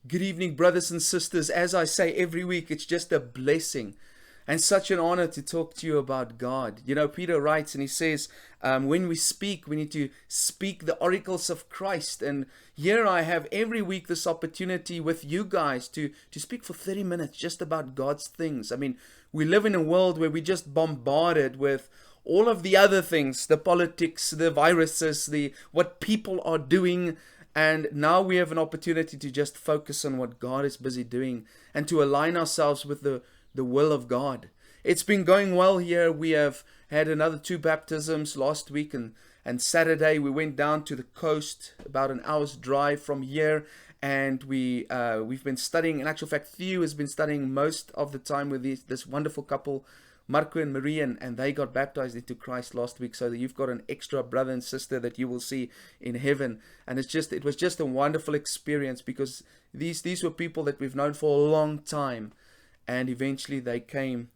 Good evening, brothers and sisters. As I say every week, it's just a blessing and such an honor to talk to you about God. You know, Peter writes and he says, when we speak, we need to speak the oracles of Christ. And here I have every week this opportunity with you guys to speak for 30 minutes just about God's things. I mean, we live in a world where we're just bombarded with all of the other things, the politics, the viruses, what people are doing. And now we have an opportunity to just focus on what God is busy doing and to align ourselves with the will of God. It's been going well here. We have had another 2 baptisms last week, and Saturday we went down to the coast, about an hour's drive from here, and we've been studying. In actual fact, Theo has been studying most of the time with this wonderful couple, Marco and Marie, and they got baptized into Christ last week, so that you've got an extra brother and sister that you will see in heaven. And it was just a wonderful experience, because these were people that we've known for a long time, and eventually they came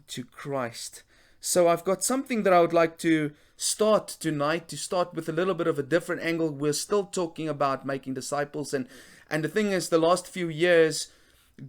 to Christ. So I've got something that I would like to start tonight, to start with a little bit of a different angle. We're still talking about making disciples, and the thing is, the last few years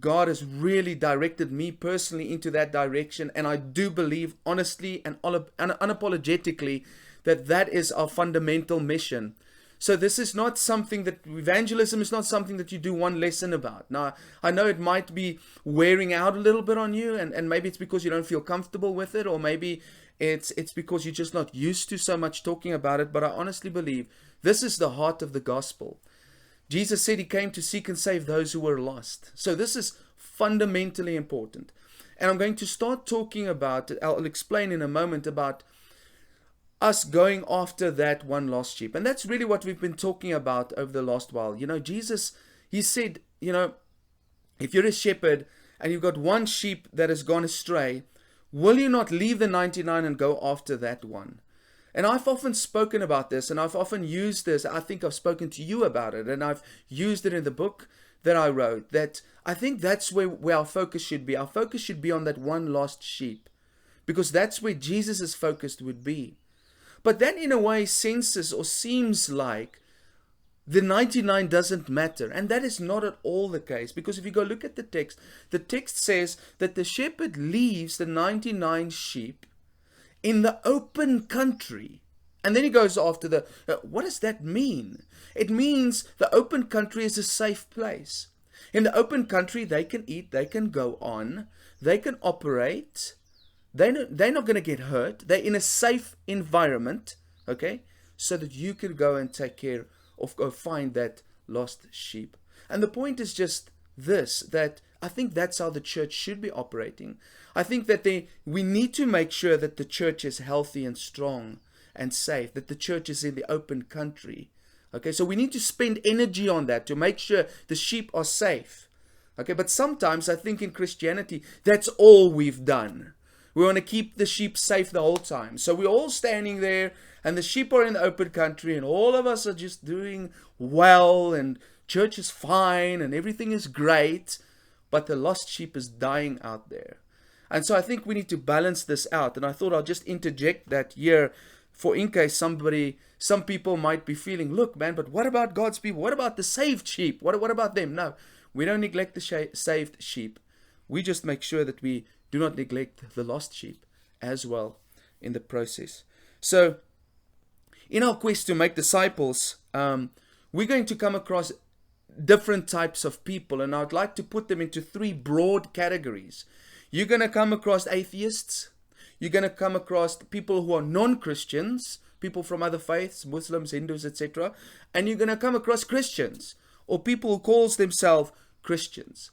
God has really directed me personally into that direction, and I do believe honestly and unapologetically that is our fundamental mission. So this is not something that, evangelism is not something that you do one lesson about. Now, I know it might be wearing out a little bit on you, and maybe it's because you don't feel comfortable with it, or maybe it's because you're just not used to so much talking about it, but I honestly believe this is the heart of the gospel. Jesus said he came to seek and save those who were lost. So this is fundamentally important. And I'm going to start talking about, I'll explain in a moment, about us going after that one lost sheep. And that's really what we've been talking about over the last while. You know, Jesus, he said, you know, if you're a shepherd and you've got one sheep that has gone astray, will you not leave the 99 and go after that one? And I've often spoken about this, and I've often used this. I think I've spoken to you about it, and I've used it in the book that I wrote, that I think that's where our focus should be. Our focus should be on that one lost sheep, because that's where Jesus' focus would be. But that in a way senses or seems like the 99 doesn't matter. And that is not at all the case, because if you go look at the text says that the shepherd leaves the 99 sheep in the open country. And then he goes after what does that mean? It means the open country is a safe place. In the open country, they can eat, they can go on, they can operate. They're not going to get hurt. They're in a safe environment, okay? So that you can go and take care of, go find that lost sheep. And the point is just this, that I think that's how the church should be operating. I think that we need to make sure that the church is healthy and strong and safe, that the church is in the open country. Okay, so we need to spend energy on that to make sure the sheep are safe. Okay, but sometimes I think in Christianity, that's all we've done. We want to keep the sheep safe the whole time. So we're all standing there, and the sheep are in the open country, and all of us are just doing well, and church is fine, and everything is great, but the lost sheep is dying out there. And so I think we need to balance this out. And I thought I'll just interject that here for in case some people might be feeling, look, man, but what about God's people? What about the saved sheep? What about them? No, we don't neglect the saved sheep. We just make sure that we do not neglect the lost sheep as well in the process. So in our quest to make disciples, we're going to come across different types of people, and I'd like to put them into 3 broad categories. You're going to come across atheists. You're going to come across people who are non-Christians, people from other faiths, Muslims, Hindus, etc. And you're going to come across Christians, or people who calls themselves Christians.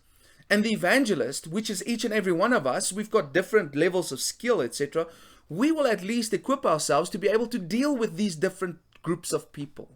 And the evangelist, which is each and every one of us, we've got different levels of skill, etc. We will at least equip ourselves to be able to deal with these different groups of people.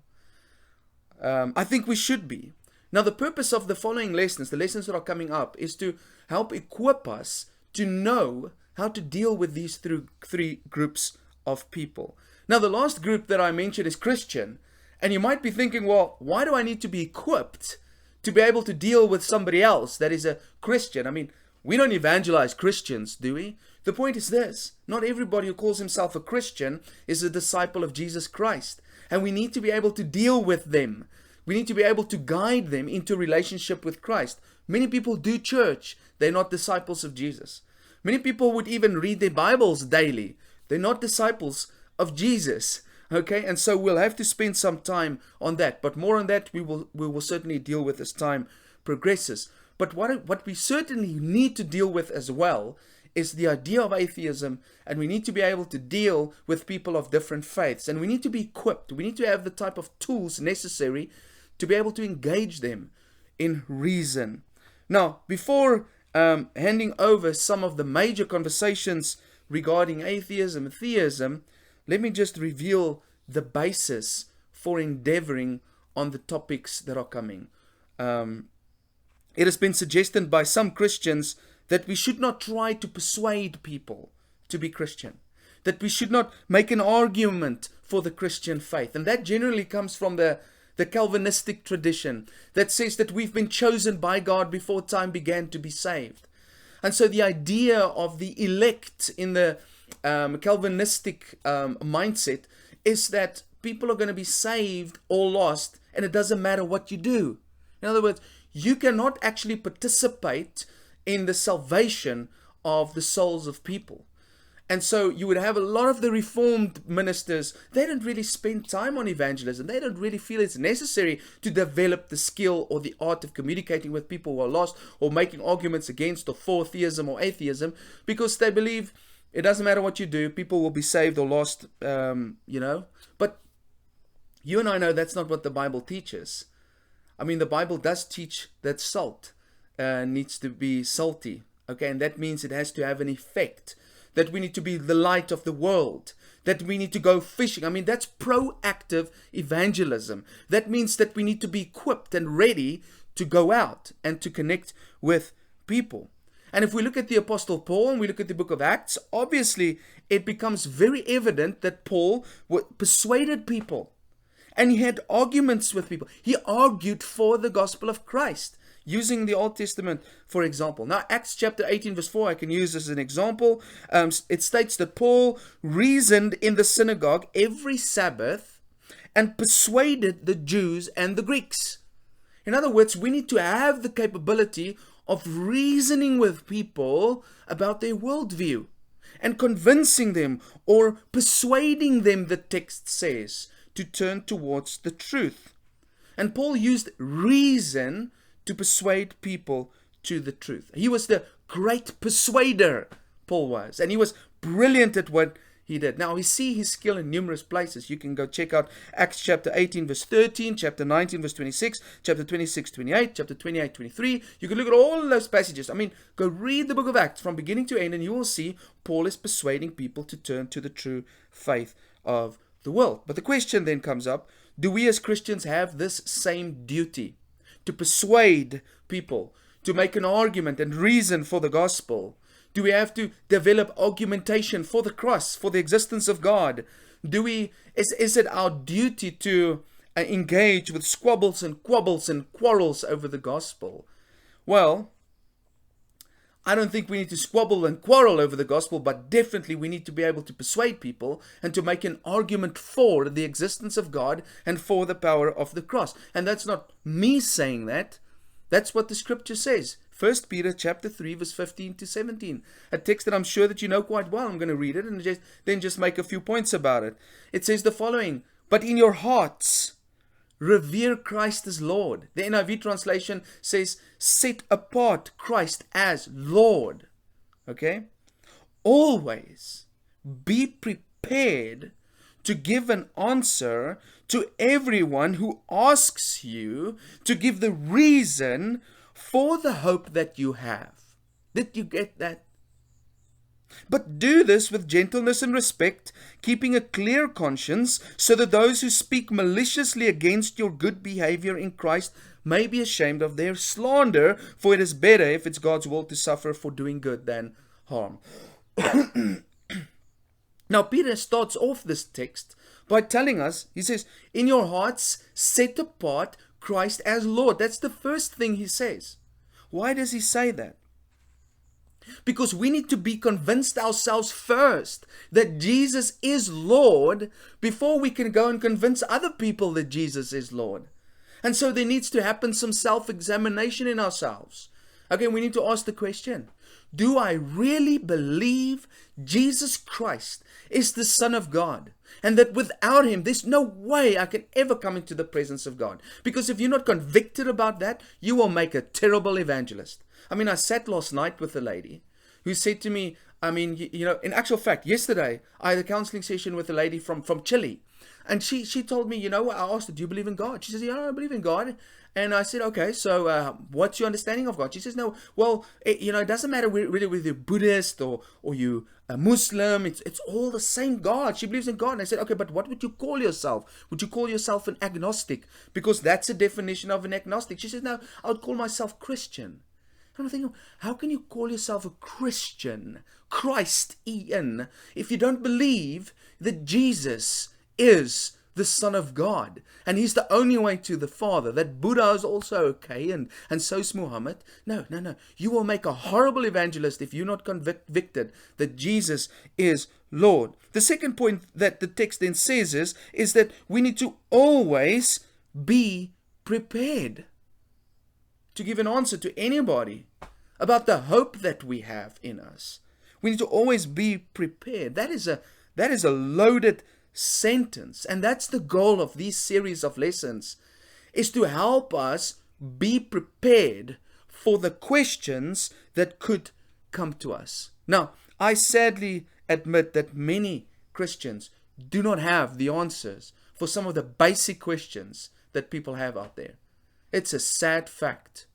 I think we should be. Now, the purpose of the following lessons, the lessons that are coming up, is to help equip us to know how to deal with these 3 groups of people. Now, the last group that I mentioned is Christian. And you might be thinking, well, why do I need to be equipped to be able to deal with somebody else that is a Christian? I mean, we don't evangelize Christians, do we? The point is this: not everybody who calls himself a Christian is a disciple of Jesus Christ. And we need to be able to deal with them. We need to be able to guide them into relationship with Christ. Many people do church. They're not disciples of Jesus. Many people would even read their Bibles daily. They're not disciples of Jesus. Okay, and so we'll have to spend some time on that. But more on that we will certainly deal with as time progresses. But what we certainly need to deal with as well is the idea of atheism, and we need to be able to deal with people of different faiths. And we need to be equipped. We need to have the type of tools necessary to be able to engage them in reason. Now, before handing over some of the major conversations regarding atheism and theism, let me just reveal the basis for endeavoring on the topics that are coming. It has been suggested by some Christians that we should not try to persuade people to be Christian, that we should not make an argument for the Christian faith. And that generally comes from the Calvinistic tradition that says that we've been chosen by God before time began to be saved. And so the idea of the elect in the Calvinistic mindset is that people are going to be saved or lost, and it doesn't matter what you do. In other words, you cannot actually participate in the salvation of the souls of people. And so you would have a lot of the Reformed ministers, they don't really spend time on evangelism. They don't really feel it's necessary to develop the skill or the art of communicating with people who are lost or making arguments against or for theism or atheism, because they believe it doesn't matter what you do, people will be saved or lost, But you and I know that's not what the Bible teaches. I mean, the Bible does teach that salt needs to be salty, okay? And that means it has to have an effect, that we need to be the light of the world, that we need to go fishing. I mean, that's proactive evangelism. That means that we need to be equipped and ready to go out and to connect with people. And if we look at the Apostle Paul and we look at the book of Acts, obviously it becomes very evident that Paul persuaded people. And he had arguments with people. He argued for the gospel of Christ, using the Old Testament, for example. Now, Acts chapter 18, verse 4, I can use as an example. It states that Paul reasoned in the synagogue every Sabbath and persuaded the Jews and the Greeks. In other words, we need to have the capability of reasoning with people about their worldview and convincing them or persuading them, the text says, to turn towards the truth. And Paul used reason to persuade people to the truth. He was the great persuader, Paul was, and he was brilliant at what he did. Now, we see his skill in numerous places. You can go check out Acts chapter 18, verse 13, chapter 19, verse 26, chapter 26, 28, chapter 28, 23. You can look at all of those passages. I mean, go read the book of Acts from beginning to end, and you will see Paul is persuading people to turn to the true faith of the world. But the question then comes up, do we as Christians have this same duty to persuade people, to make an argument and reason for the gospel? Do we have to develop argumentation for the cross, for the existence of God? Is it our duty to engage with squabbles and quabbles and quarrels over the gospel? Well, I don't think we need to squabble and quarrel over the gospel, but definitely we need to be able to persuade people and to make an argument for the existence of God and for the power of the cross. And that's not me saying that. That's what the scripture says. 1 Peter chapter 3, verse 15 to 17. A text that I'm sure that you know quite well. I'm going to read it and then just make a few points about it. It says the following, "But in your hearts, revere Christ as Lord." The NIV translation says, "Set apart Christ as Lord." Okay? "Always be prepared to give an answer to everyone who asks you to give the reason for the hope that you have." Did you get that? "But do this with gentleness and respect, keeping a clear conscience, so that those who speak maliciously against your good behavior in Christ may be ashamed of their slander, for it is better, if it's God's will, to suffer for doing good than harm." Now, Peter starts off this text by telling us, he says, in your hearts, set apart Christ as Lord. That's the first thing he says. Why does he say that? Because we need to be convinced ourselves first that Jesus is Lord before we can go and convince other people that Jesus is Lord. And so there needs to happen some self-examination in ourselves. Okay, we need to ask the question, do I really believe Jesus Christ is the Son of God? And that without Him, there's no way I can ever come into the presence of God. Because if you're not convicted about that, you will make a terrible evangelist. I mean, I sat last night with a lady who said to me, I mean, in actual fact, yesterday, I had a counseling session with a lady from Chile. And she told me, I asked her, do you believe in God? She says, yeah, I believe in God. And I said, okay, so what's your understanding of God? She says, no, well, it doesn't matter really whether you're Buddhist or you a Muslim. It's all the same God. She believes in God. And I said, okay, but what would you call yourself? Would you call yourself an agnostic? Because that's a definition of an agnostic. She says, no, I would call myself Christian. And I'm thinking, how can you call yourself a Christian? Christ-ian, if you don't believe that Jesus is the Son of God, and He's the only way to the Father, that Buddha is also okay, and so is Muhammad. No. You will make a horrible evangelist if you're not convicted that Jesus is Lord. The second point that the text then says is that we need to always be prepared to give an answer to anybody about the hope that we have in us. We need to always be prepared. That is a loaded sentence, and that's the goal of these series of lessons, is to help us be prepared for the questions that could come to us. Now, I sadly admit that many Christians do not have the answers for some of the basic questions that people have out there. It's a sad fact.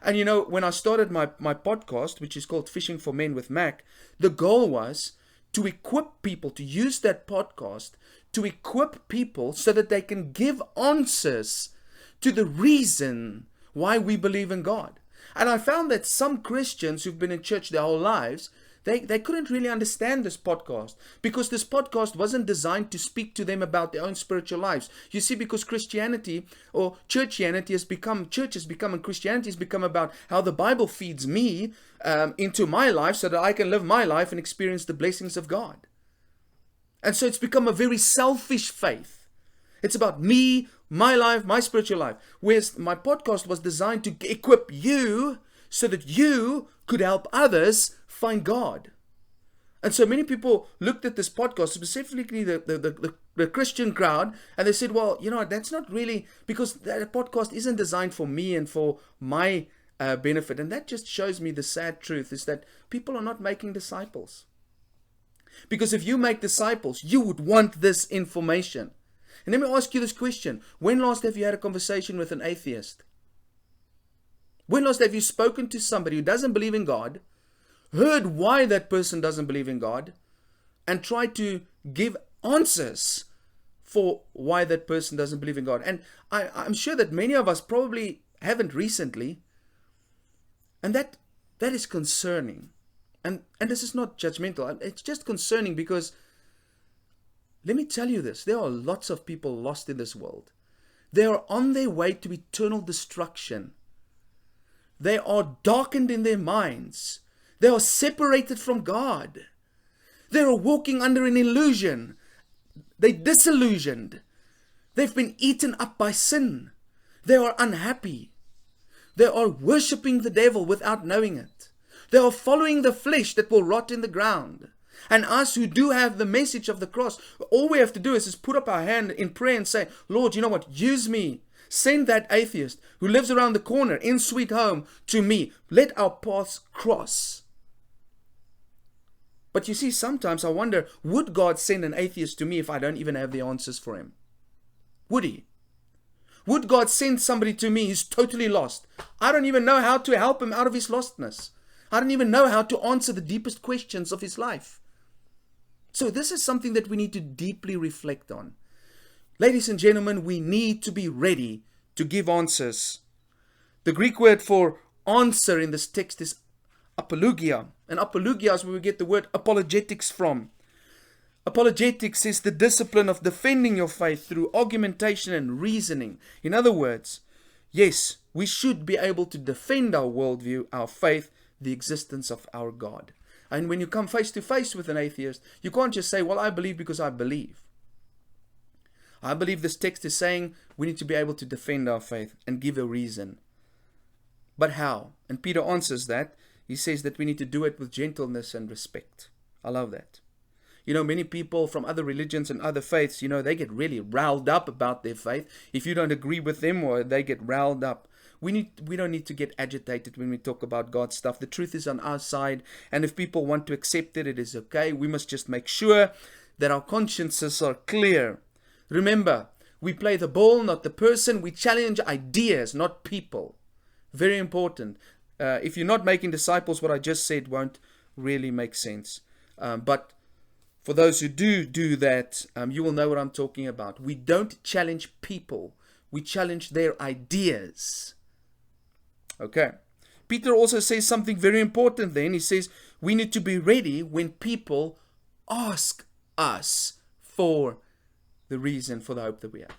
And when I started my podcast, which is called Fishing for Men with Mac, the goal was to equip people, to use that podcast to equip people so that they can give answers to the reason why we believe in God. And I found that some Christians who've been in church their whole lives, they couldn't really understand this podcast, because this podcast wasn't designed to speak to them about their own spiritual lives. You see, because Christianity or church has become and Christianity has become about how the Bible feeds me into my life so that I can live my life and experience the blessings of God. And so it's become a very selfish faith. It's about me, my life, my spiritual life. Whereas my podcast was designed to equip you so that you could help others find God. And so many people looked at this podcast, specifically the Christian crowd, and they said, well, that's not really, because that podcast isn't designed for me and for my benefit. And that just shows me the sad truth is that people are not making disciples. Because if you make disciples, you would want this information. And let me ask you this question. When last have you had a conversation with an atheist? When last have you spoken to somebody who doesn't believe in God, heard why that person doesn't believe in God, and tried to give answers for why that person doesn't believe in God? And I'm sure that many of us probably haven't recently. And that is concerning. And this is not judgmental. It's just concerning because, let me tell you this, there are lots of people lost in this world. They are on their way to eternal destruction. They are darkened in their minds. They are separated from God. They are walking under an illusion. They're disillusioned. They've been eaten up by sin. They are unhappy. They are worshiping the devil without knowing it. They are following the flesh that will rot in the ground. And us who do have the message of the cross, all we have to do is put up our hand in prayer and say, Lord, you know what? Use me. Send that atheist who lives around the corner in Sweet Home to me. Let our paths cross. But you see, sometimes I wonder, would God send an atheist to me if I don't even have the answers for him? Would He? Would God send somebody to me who's totally lost? I don't even know how to help him out of his lostness. I don't even know how to answer the deepest questions of his life. So this is something that we need to deeply reflect on. Ladies and gentlemen, we need to be ready to give answers. The Greek word for answer in this text is apologia. And apologia is where we get the word apologetics from. Apologetics is the discipline of defending your faith through argumentation and reasoning. In other words, yes, we should be able to defend our worldview, our faith, the existence of our God. And when you come face to face with an atheist, you can't just say, well, I believe because I believe. I believe this text is saying we need to be able to defend our faith and give a reason. But how? And Peter answers that. He says that we need to do it with gentleness and respect. I love that. Many people from other religions and other faiths, they get really riled up about their faith. If you don't agree with them, or they get riled up. We don't need to get agitated when we talk about God's stuff. The truth is on our side, and if people want to accept it, it is okay. We must just make sure that our consciences are clear. Remember, we play the ball, not the person. We challenge ideas, not people. Very important. If you're not making disciples, what I just said won't really make sense. But for those who do that, you will know what I'm talking about. We don't challenge people. We challenge their ideas. Okay. Peter also says something very important then. He says we need to be ready when people ask us for the reason for the hope that we have.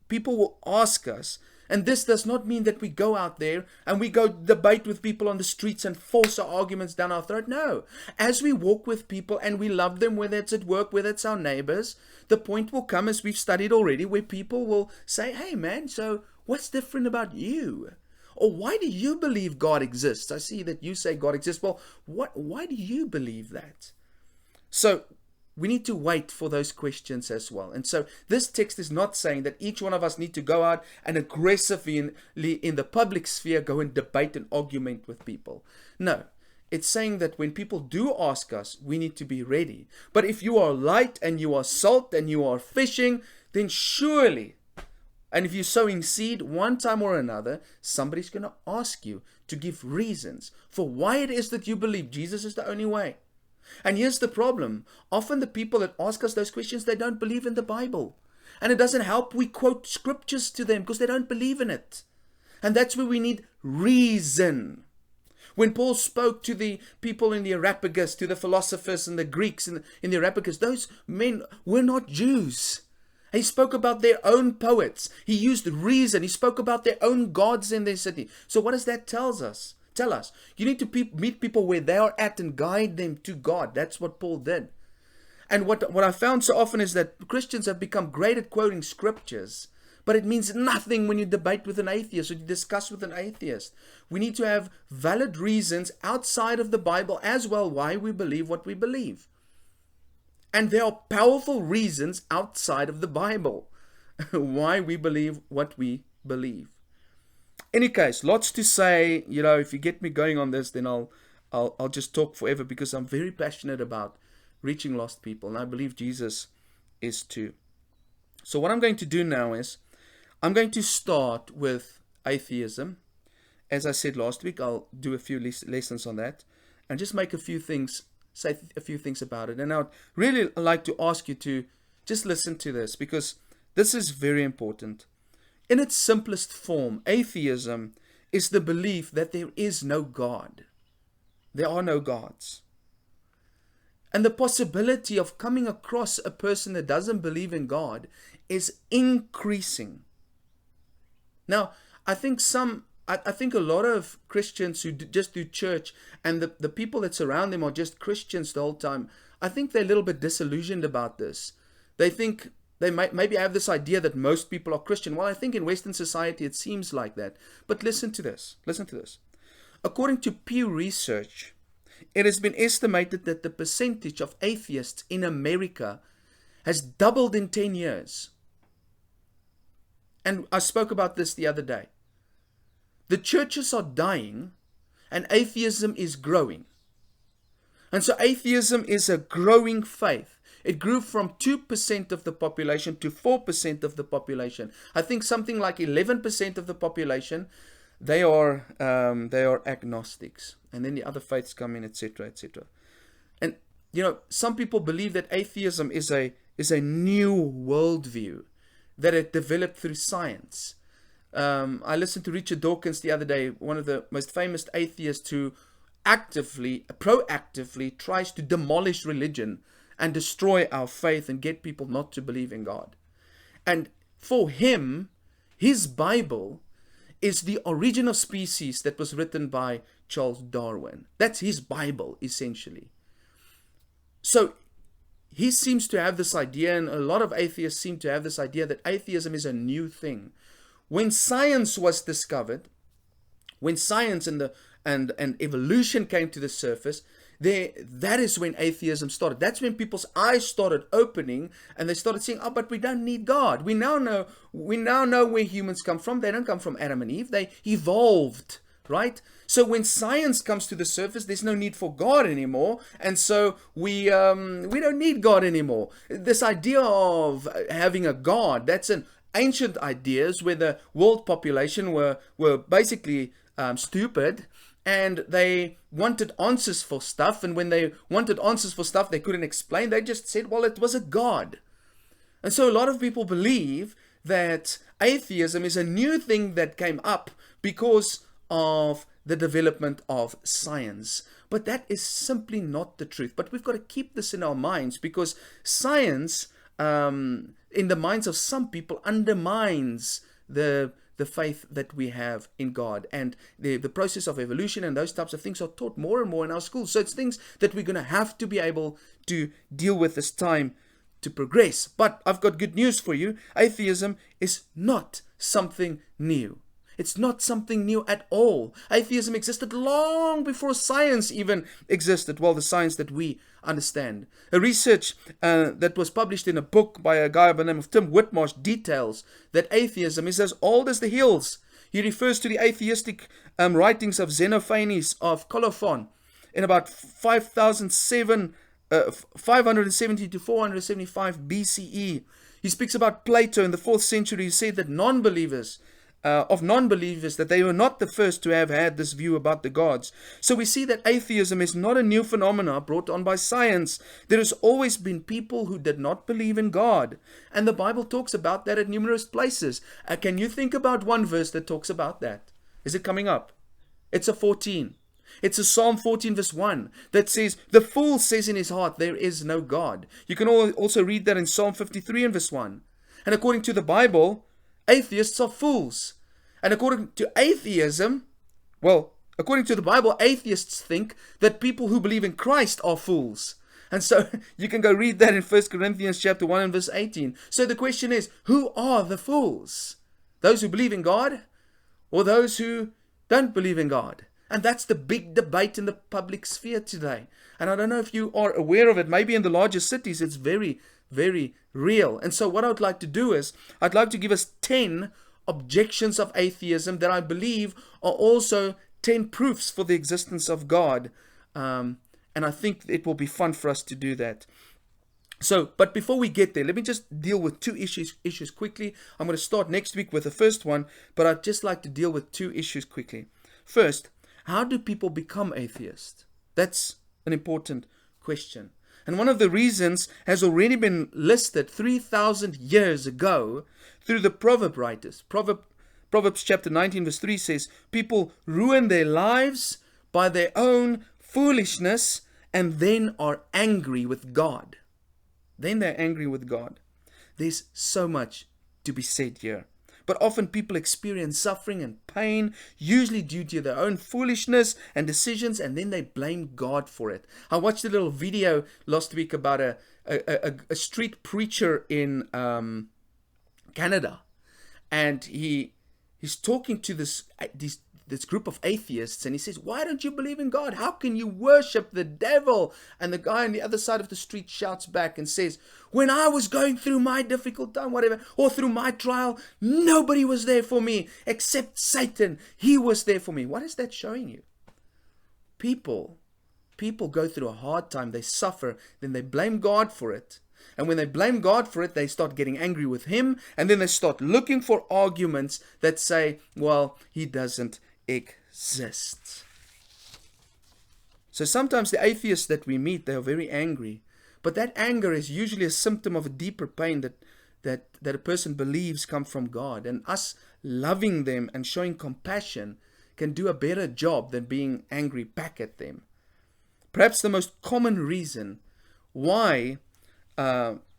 People will ask us, and this does not mean that we go out there and we go debate with people on the streets and force our arguments down our throat. No. As we walk with people and we love them, whether it's at work, whether it's our neighbors, the point will come, as we've studied already, where people will say, hey man, so what's different about you? Or why do you believe God exists? I see that you say God exists. Well, why do you believe that? So we need to wait for those questions as well. And so this text is not saying that each one of us need to go out and aggressively in the public sphere go and debate and argument with people. No, it's saying that when people do ask us, we need to be ready. But if you are light and you are salt and you are fishing, then surely, and if you're sowing seed one time or another, somebody's going to ask you to give reasons for why it is that you believe Jesus is the only way. And here's the problem. Often the people that ask us those questions, they don't believe in the Bible. And it doesn't help we quote scriptures to them because they don't believe in it. And that's where we need reason. When Paul spoke to the people in the Areopagus, to the philosophers and the Greeks in the Areopagus, those men were not Jews. He spoke about their own poets. He used reason. He spoke about their own gods in their city. So what does that tell us? You need to meet people where they are at and guide them to God. That's what Paul did. And what I found so often is that Christians have become great at quoting scriptures, but it means nothing when you debate with an atheist or you discuss with an atheist. We need to have valid reasons outside of the Bible as well why we believe what we believe. And there are powerful reasons outside of the Bible why we believe what we believe. Any case, lots to say. If you get me going on this, then I'll just talk forever because I'm very passionate about reaching lost people, and I believe Jesus is too. So what I'm going to do now is I'm going to start with atheism. As I said last week, I'll do a few lessons on that and just make say a few things about it. And I'd really like to ask you to just listen to this because this is very important. In its simplest form, atheism is the belief that there is no God. There are no gods. And the possibility of coming across a person that doesn't believe in God is increasing. Now, I think a lot of Christians who just do church and the people that surround them are just Christians the whole time, I think they're a little bit disillusioned about this. They think they might maybe have this idea that most people are Christian. Well, I think in Western society it seems like that. But listen to this. According to Pew Research, it has been estimated that the percentage of atheists in America has doubled in 10 years. And I spoke about this the other day. The churches are dying and atheism is growing. And so atheism is a growing faith. It grew from 2% of the population to 4% of the population. I think something like 11% of the population, they are agnostics. And then the other faiths come in, etc., etc. And, some people believe that atheism is a new worldview, that it developed through science. I listened to Richard Dawkins the other day, one of the most famous atheists who proactively tries to demolish religion and destroy our faith and get people not to believe in God. And for him, his Bible is the Origin of Species that was written by Charles Darwin. That's his Bible, essentially. So he seems to have this idea, and a lot of atheists seem to have this idea, that atheism is a new thing. When science was discovered, when science and evolution came to the surface, that is when atheism started. That's when people's eyes started opening, and they started saying, "Oh, but we don't need God. We now know where humans come from. They don't come from Adam and Eve. They evolved, right?" So when science comes to the surface, there's no need for God anymore, and so we don't need God anymore. This idea of having a God, that's an ancient ideas where the world population were basically stupid, and they wanted answers for stuff, and when they wanted answers for stuff they couldn't explain, they just said, well, it was a God. And so a lot of people believe that atheism is a new thing that came up because of the development of science. But that is simply not the truth. But we've got to keep this in our minds, because science, in the minds of some people, undermines the faith that we have in God. And the process of evolution and those types of things are taught more and more in our schools. So it's things that we're going to have to be able to deal with as time to progress. But I've got good news for you. Atheism is not something new. It's not something new at all. Atheism existed long before science even existed. Well, the science that we understand. A research that was published in a book by a guy by the name of Tim Whitmarsh details that atheism is as old as the hills. He refers to the atheistic writings of Xenophanes of Colophon in about 570 to 475 BCE. He speaks about Plato in the 4th century. He said that non-believers that they were not the first to have had this view about the gods. So we see that atheism is not a new phenomena brought on by science. There has always been people who did not believe in God. And the Bible talks about that at numerous places. Can you think about one verse that talks about that? Is it coming up? It's a 14. It's a Psalm 14 verse 1 that says, "The fool says in his heart, there is no God." You can also read that in Psalm 53 and verse 1. And according to the Bible, atheists are fools. And according to atheism, according to the Bible, atheists think that people who believe in Christ are fools. And so you can go read that in 1 Corinthians chapter 1 and verse 18. So the question is, who are the fools? Those who believe in God, or those who don't believe in God? And that's the big debate in the public sphere today. And I don't know if you are aware of it. Maybe in the larger cities it's very, very real. And so what I would like to do is, I'd like to give us 10 objections of atheism that I believe are also 10 proofs for the existence of God. And I think it will be fun for us to do that. So, but before we get there, let me just deal with two issues quickly. I'm going to start next week with the first one, but I'd just like to deal with two issues quickly. First, how do people become atheists? That's an important question. And one of the reasons has already been listed 3,000 years ago through the proverb writers. Proverbs chapter 19 verse 3 says, "People ruin their lives by their own foolishness and then are angry with God." Then they're angry with God. There's so much to be said here. But often people experience suffering and pain, usually due to their own foolishness and decisions, and then they blame God for it. I watched a little video last week about a street preacher in Canada, and he's talking to this group of atheists, and he says, "Why don't you believe in God? How can you worship the devil?" And the guy on the other side of the street shouts back and says, "When I was going through my difficult time, whatever, or through my trial, nobody was there for me except Satan. He was there for me." What is that showing you? People go through a hard time, they suffer, then they blame God for it. And when they blame God for it, they start getting angry with him, and then they start looking for arguments that say, well, he doesn't exist. So sometimes the atheists that we meet, they are very angry. But that anger is usually a symptom of a deeper pain that a person believes come from God. And us loving them and showing compassion can do a better job than being angry back at them. Perhaps the most common reason why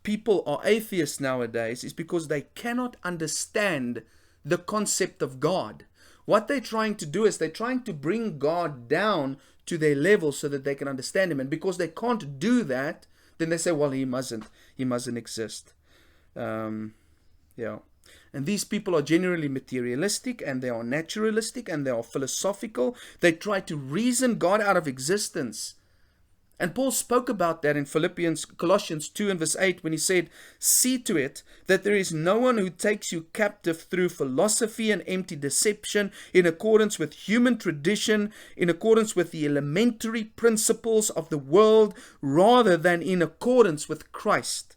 people are atheists nowadays is because they cannot understand the concept of God. What they're trying to do is they're trying to bring God down to their level so that they can understand him. And because they can't do that, then they say, well, he mustn't exist. Yeah. And these people are generally materialistic, and they are naturalistic, and they are philosophical. They try to reason God out of existence. And Paul spoke about that in Colossians 2 and verse 8 when he said, see to it that there is no one who takes you captive through philosophy and empty deception, in accordance with human tradition, in accordance with the elementary principles of the world, rather than in accordance with Christ.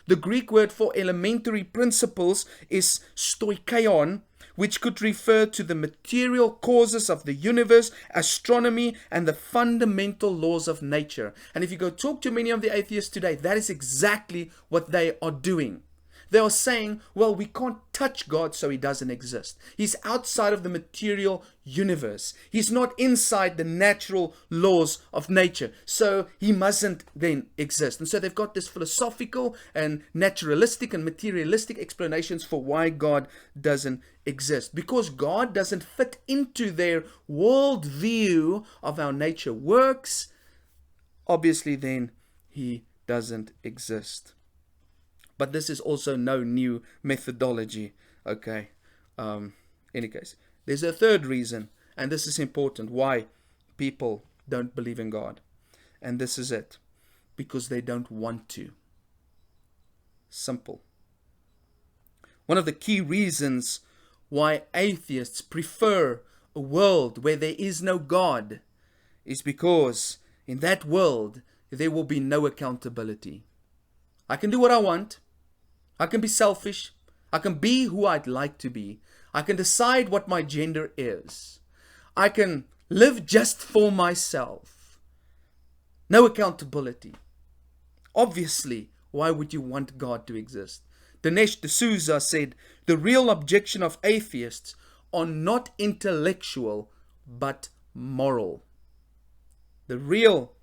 The Greek word for elementary principles is stoikaion, which could refer to the material causes of the universe, astronomy, and the fundamental laws of nature. And if you go talk to many of the atheists today, that is exactly what they are doing. They are saying, well, we can't touch God, so he doesn't exist. He's outside of the material universe. He's not inside the natural laws of nature, so he mustn't then exist. And so they've got this philosophical and naturalistic and materialistic explanations for why God doesn't exist. Because God doesn't fit into their worldview of how nature works, obviously then he doesn't exist. But this is also no new methodology, okay? Any case, there's a third reason, and this is important, why people don't believe in God. And this is it. Because they don't want to. Simple. One of the key reasons why atheists prefer a world where there is no God is because in that world there will be no accountability. I can do what I want. I can be selfish. I can be who I'd like to be. I can decide what my gender is. I can live just for myself. No accountability. Obviously, why would you want God to exist? Dinesh D'Souza said, the real objection of atheists are not intellectual, but moral. The real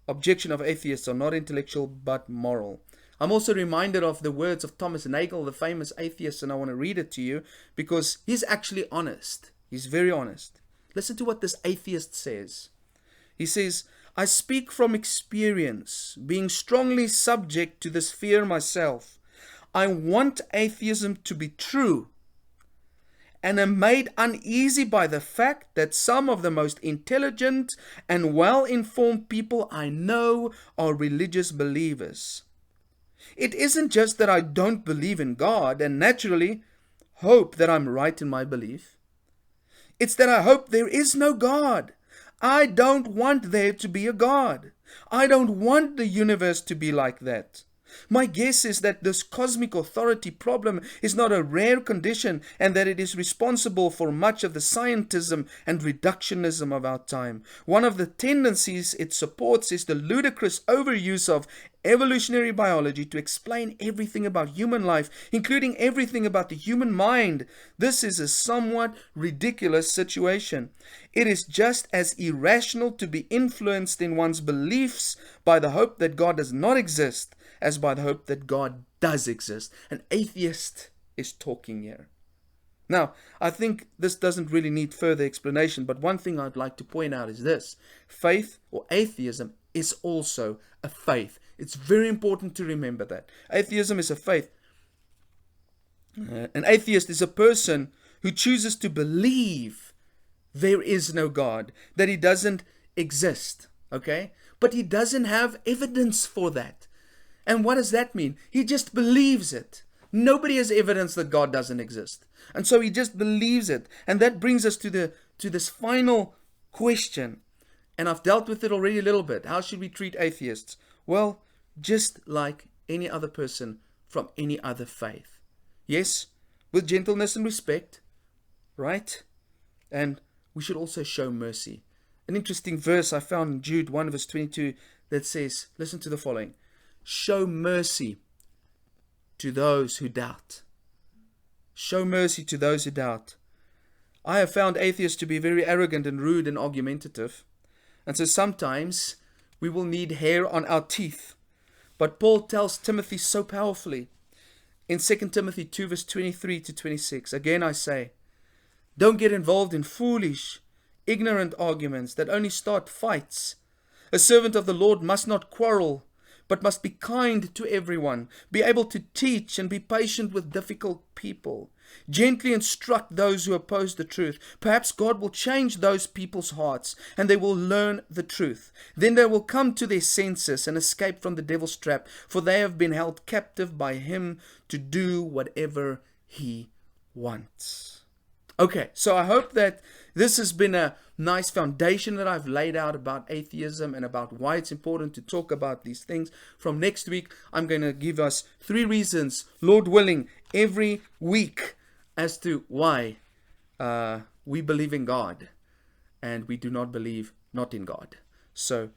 objection of atheists are not intellectual, but moral. I'm also reminded of the words of Thomas Nagel, the famous atheist, and I want to read it to you because he's actually honest. He's very honest. Listen to what this atheist says. He says, I speak from experience, being strongly subject to this fear myself. I want atheism to be true, and am made uneasy by the fact that some of the most intelligent and well-informed people I know are religious believers. It isn't just that I don't believe in God and naturally hope that I'm right in my belief. It's that I hope there is no God. I don't want there to be a God. I don't want the universe to be like that. My guess is that this cosmic authority problem is not a rare condition and that it is responsible for much of the scientism and reductionism of our time. One of the tendencies it supports is the ludicrous overuse of evolutionary biology to explain everything about human life, including everything about the human mind. This is a somewhat ridiculous situation. It is just as irrational to be influenced in one's beliefs by the hope that God does not exist as by the hope that God does exist. An atheist is talking here. Now, I think this doesn't really need further explanation, but one thing I'd like to point out is this. Faith or atheism is also a faith. It's very important to remember that. Atheism is a faith. An atheist is a person who chooses to believe there is no God, that he doesn't exist, okay? But he doesn't have evidence for that. And what does that mean? He just believes it. Nobody has evidence that God doesn't exist. And so he just believes it. And that brings us to this final question. And I've dealt with it already a little bit. How should we treat atheists? Well, just like any other person from any other faith. Yes, with gentleness and respect, right? And we should also show mercy. An interesting verse I found in Jude 1 verse 22 that says, listen to the following. Show mercy to those who doubt. Show mercy to those who doubt. I have found atheists to be very arrogant and rude and argumentative. And so sometimes we will need hair on our teeth. But Paul tells Timothy so powerfully in 2 Timothy 2 verse 23 to 26. Again I say, don't get involved in foolish, ignorant arguments that only start fights. A servant of the Lord must not quarrel, but must be kind to everyone, be able to teach and be patient with difficult people. Gently instruct those who oppose the truth. Perhaps God will change those people's hearts and they will learn the truth. Then they will come to their senses and escape from the devil's trap, for they have been held captive by him to do whatever he wants. Okay, so I hope that this has been a nice foundation that I've laid out about atheism and about why it's important to talk about these things. From next week, I'm going to give us 3 reasons, Lord willing, every week as to why we believe in God and we do not believe not in God. So,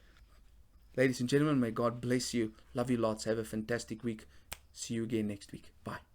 ladies and gentlemen, may God bless you. Love you lots. Have a fantastic week. See you again next week. Bye.